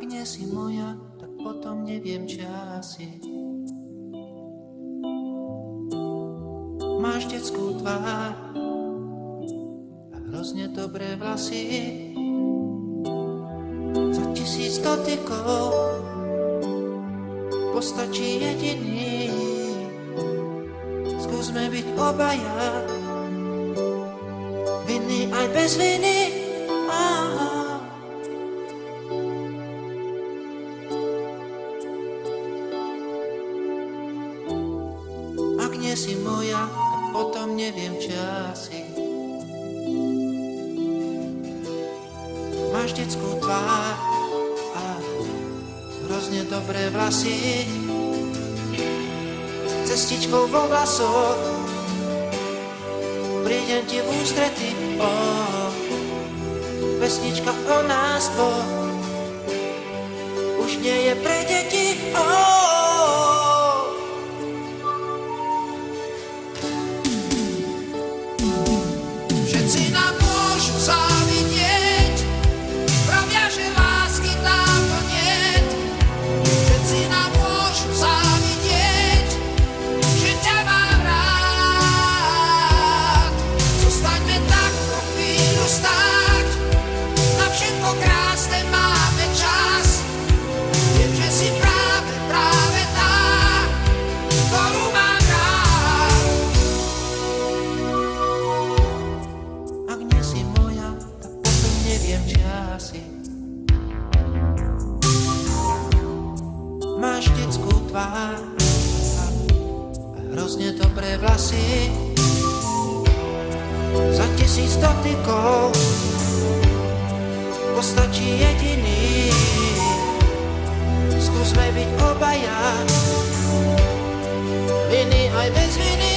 nie si moja, tak potom neviem, čo asi. Máš detskú tvár a hrozne dobré vlasy. Za 1000 dotykov postačí jediný. Skúsme byť obaja, vinný aj bez viny. Ak nie si moja, tak potom neviem, čo asi. Máš detskú tvár a hrozne dobré vlasy. Cestičkou vo vlasoch prídem ti v ústrety. Pesnička o nás dvoch už nie je pre deti. Všetci nám môžu závidieť, pravia, že lásky dávno niet. Všetci nám môžu závidieť, že ťa mám rád. Zostaňme tak pro chvíľu stáť, na všetko krásne máme čas. Viem, že si práve tá, ktorú mám rád. Ak nie si moja, tak potom neviem, čo asi. Máš detskú tvár a hrozne dobré vlasy. Za 1000 dotykov postačí jediný. Skúsme byť obaja, viny aj bez viny.